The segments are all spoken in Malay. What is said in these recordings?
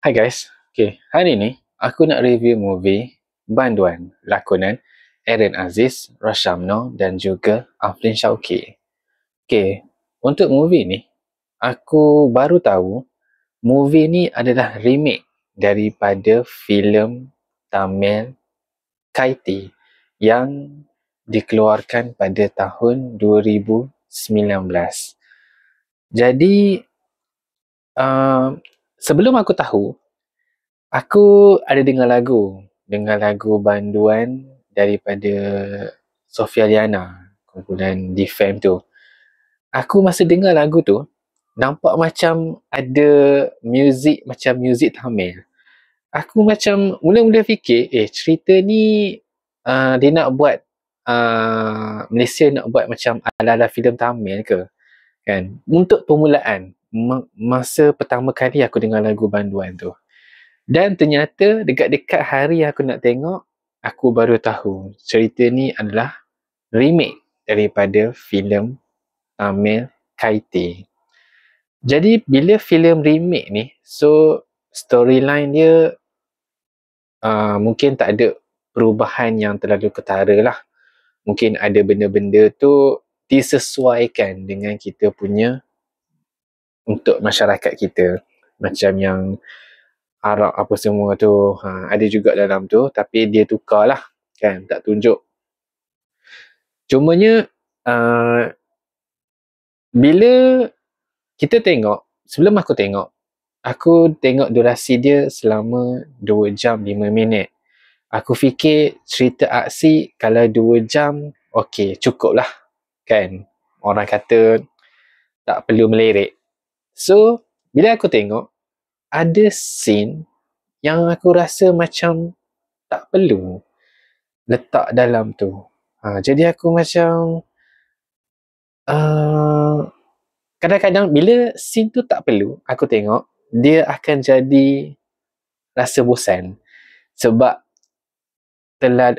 Hai guys, hari ni aku nak review movie Banduan lakonan Aaron Aziz, Rashamno dan juga Aflin Shauki. Untuk movie ni, aku baru tahu movie ni adalah remake daripada filem Tamil Kaiti yang dikeluarkan pada tahun 2019. Jadi, sebelum aku tahu, aku ada dengar lagu Banduan daripada Sofia Liana, kumpulan D-Fam tu. Aku masa dengar lagu tu, nampak macam ada macam muzik Tamil. Aku macam mula-mula fikir, cerita ni dia nak buat Malaysia nak buat macam ala-ala filem Tamil ke? Kan? Untuk permulaan, masa pertama kali aku dengar lagu Banduan tu. Dan ternyata dekat-dekat hari aku nak tengok, aku baru tahu cerita ni adalah remake daripada filem Tamil Kaiti. Jadi bila filem remake ni, so storyline dia mungkin tak ada perubahan yang terlalu ketara lah. Mungkin ada benda-benda tu disesuaikan dengan kita punya untuk masyarakat kita. Macam yang Arab apa semua tu ada juga dalam tu, tapi dia tukar lah kan, tak tunjuk. Cumanya bila kita tengok, sebelum aku tengok durasi dia selama 2 jam 5 minit. Aku fikir cerita aksi kalau 2 jam okey, cukup lah kan, orang kata tak perlu melirik. So bila aku tengok, ada scene yang aku rasa macam tak perlu letak dalam tu. Jadi aku macam kadang-kadang bila scene tu tak perlu aku tengok, dia akan jadi rasa bosan. Sebab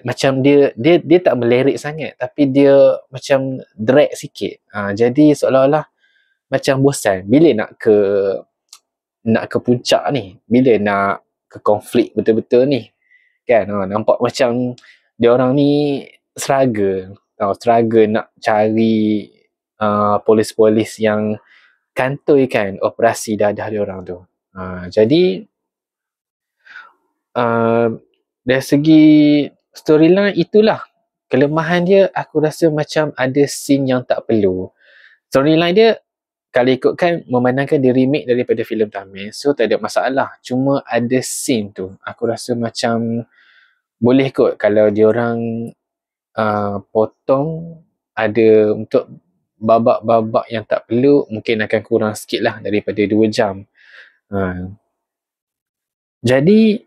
macam dia tak melirik sangat, tapi dia macam drag sikit. Jadi seolah-olah macam bosan. Bila nak ke puncak ni, bila nak ke konflik betul-betul ni kan, nampak macam dia orang ni struggle nak cari polis-polis yang kantoi kan operasi dadah dia orang tu. Jadi dari segi storyline, itulah kelemahan dia. Aku rasa macam ada scene yang tak perlu. Storyline dia, kalau ikutkan memandangkan dia remake daripada filem Tamil, so tak ada masalah. Cuma ada scene tu, aku rasa macam boleh kot kalau diorang potong ada untuk babak-babak yang tak perlu, mungkin akan kurang sikit lah daripada 2 jam. Jadi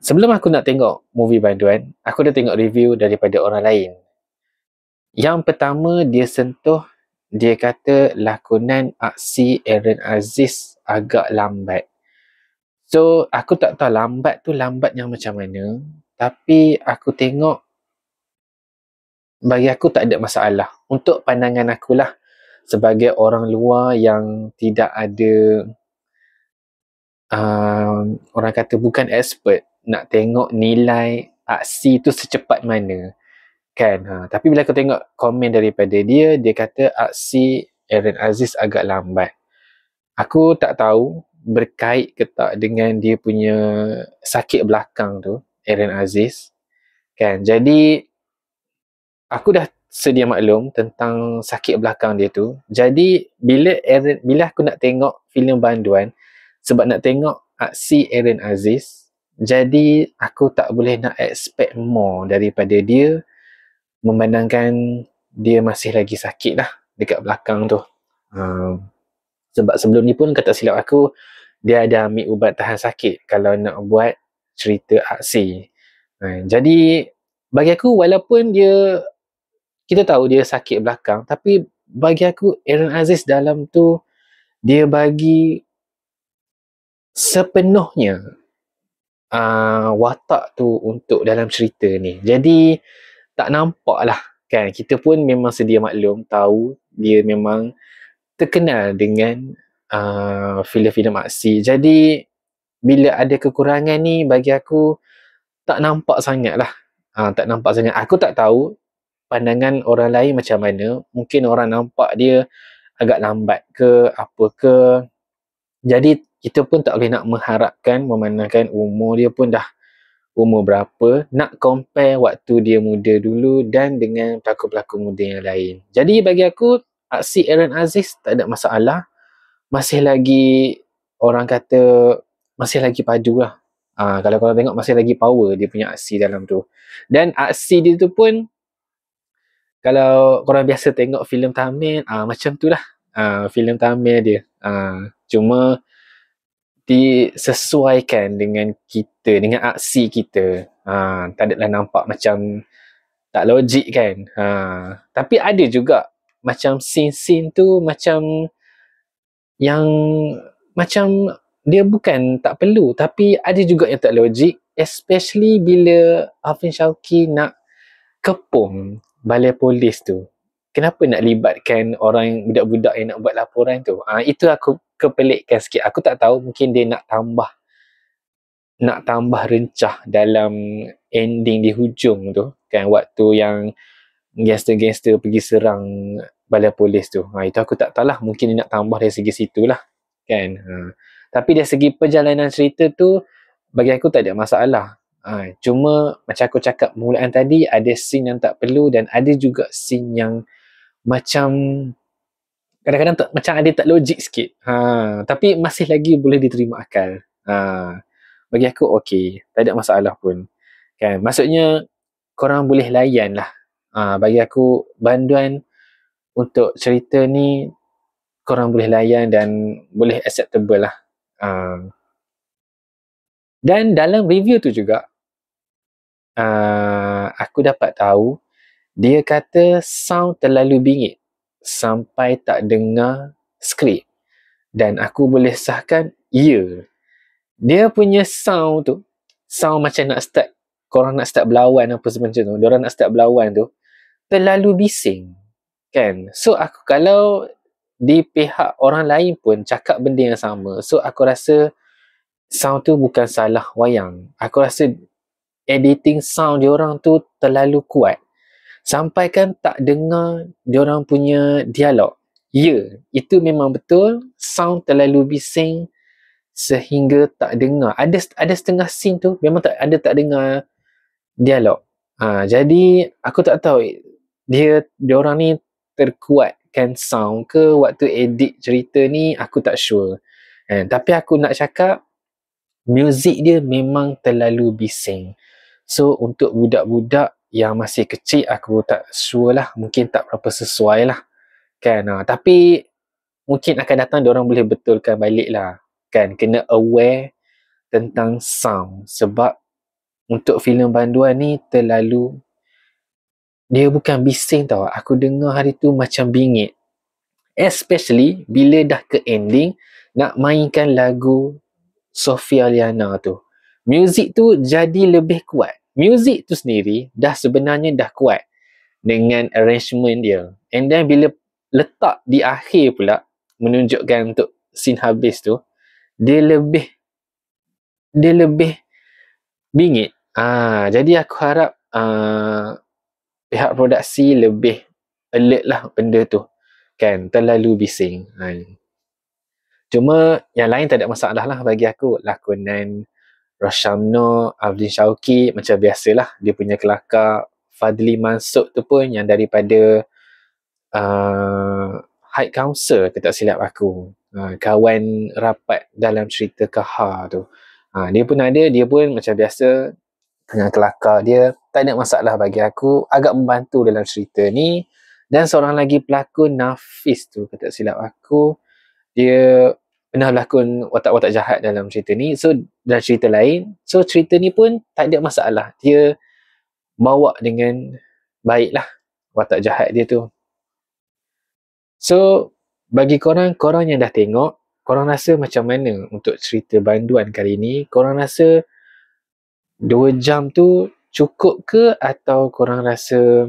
sebelum aku nak tengok movie Banduan, aku dah tengok review daripada orang lain. Yang pertama, dia kata lakonan aksi Aaron Aziz agak lambat. So, aku tak tahu lambat tu lambat yang macam mana. Tapi aku tengok, bagi aku tak ada masalah. Untuk pandangan akulah, sebagai orang luar yang tidak ada, orang kata bukan expert, nak tengok nilai aksi tu secepat mana. Kan? Tapi bila aku tengok komen daripada dia kata aksi Aaron Aziz agak lambat. Aku tak tahu berkait ke tak dengan dia punya sakit belakang tu, Aaron Aziz. Kan? Jadi aku dah sedia maklum tentang sakit belakang dia tu. Jadi bila aku nak tengok filem Banduan, sebab nak tengok aksi Aaron Aziz, jadi aku tak boleh nak expect more daripada dia, memandangkan dia masih lagi sakit lah dekat belakang tu. Sebab sebelum ni pun, kata silap aku, dia ada ambil ubat tahan sakit kalau nak buat cerita aksi. Jadi bagi aku, walaupun kita tahu dia sakit belakang, tapi bagi aku Aaron Aziz dalam tu, dia bagi sepenuhnya watak tu untuk dalam cerita ni. Jadi tak nampak lah kan. Kita pun memang sedia maklum, tahu dia memang terkenal dengan filem-filem aksi. Jadi bila ada kekurangan ni bagi aku tak nampak sangat lah. Tak nampak sangat. Aku tak tahu pandangan orang lain macam mana. Mungkin orang nampak dia agak lambat ke apa ke. Jadi kita pun tak boleh nak mengharapkan memandangkan umur dia pun dah umur berapa, nak compare waktu dia muda dulu dan dengan pelakon-pelakon muda yang lain. Jadi bagi aku, aksi Aaron Aziz tak ada masalah. Masih lagi, orang kata, masih lagi padu lah. Kalau korang tengok, masih lagi power dia punya aksi dalam tu. Dan aksi dia tu pun, kalau korang biasa tengok filem Tamil, macam tu lah. Filem Tamil dia. Cuma disesuaikan dengan kita, dengan aksi kita. Tak adalah nampak macam tak logik kan. Tapi ada juga macam scene-scene tu macam yang macam dia bukan tak perlu, tapi ada juga yang tak logik, especially bila Afin Shauki nak kepung balai polis tu. Kenapa nak libatkan orang budak-budak yang nak buat laporan tu? Itu aku kepelikkan sikit. Aku tak tahu, mungkin dia nak tambah rencah dalam ending di hujung tu kan, waktu yang gangster-gangster pergi serang balai polis tu. Itu aku tak tahu lah, mungkin dia nak tambah dari segi situ lah kan. Tapi dari segi perjalanan cerita tu bagi aku tak ada masalah. Cuma macam aku cakap permulaan tadi, ada scene yang tak perlu dan ada juga scene yang macam kadang-kadang macam ada tak logik sikit. Tapi masih lagi boleh diterima akal. Bagi aku okey, tak ada masalah pun. Kan? Maksudnya korang boleh layan lah. Bagi aku banduan untuk cerita ni korang boleh layan dan boleh acceptable lah. Dan dalam review tu juga aku dapat tahu dia kata sound terlalu bingit sampai tak dengar skrip. Dan aku boleh sahkan, ya. Dia punya sound tu, sound macam nak start, korang nak start berlawan apa semacam tu, diorang nak start berlawan tu, terlalu bising. Kan? So aku, kalau di pihak orang lain pun cakap benda yang sama, so aku rasa sound tu bukan salah wayang. Aku rasa editing sound diorang tu terlalu kuat. Sampai kan tak dengar diorang punya dialog. Ya, itu memang betul. Sound terlalu bising sehingga tak dengar. Ada setengah scene tu memang tak dengar dialog. Jadi aku tak tahu diorang ni terkuatkan sound ke waktu edit cerita ni, aku tak sure. Tapi aku nak cakap muzik dia memang terlalu bising. So untuk budak-budak yang masih kecil, aku tak sure lah, mungkin tak berapa sesuai lah kan. Tapi mungkin akan datang diorang boleh betulkan balik lah kan. Kena aware tentang sound, sebab untuk filem banduan ni terlalu, dia bukan bising tau, aku dengar hari tu macam bingit, especially bila dah ke ending nak mainkan lagu Sofia Liana tu. Muzik tu jadi lebih kuat. Muzik tu sendiri sebenarnya dah kuat dengan arrangement dia. And then bila letak di akhir pula menunjukkan untuk scene habis tu, dia lebih bingit. Jadi aku harap pihak produksi lebih alert lah benda tu kan, terlalu bising. Cuma yang lain tak ada masalah lah bagi aku. Lakonan Roshamno, Afdin Shauki macam biasalah. Dia punya kelakar Fadli Mansuk tu pun yang daripada High Council, tak silap aku. Kawan rapat dalam cerita Kahar tu. Dia pun ada, dia pun macam biasa dengan kelakar dia. Tak ada masalah bagi aku. Agak membantu dalam cerita ni. Dan seorang lagi pelakon, Nafis tu, tak silap aku, dia pernah berlakon watak-watak jahat dalam cerita ni. So dalam cerita lain, so cerita ni pun tak ada masalah, dia bawa dengan baik lah watak jahat dia tu. So bagi korang yang dah tengok, korang rasa macam mana untuk cerita banduan kali ni? Korang rasa 2 jam tu cukup ke, atau korang rasa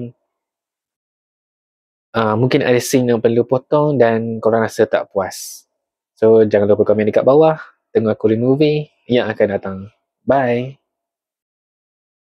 mungkin ada scene yang perlu potong dan korang rasa tak puas? So jangan lupa komen dekat bawah. tengok Korean movie yang akan datang. Bye!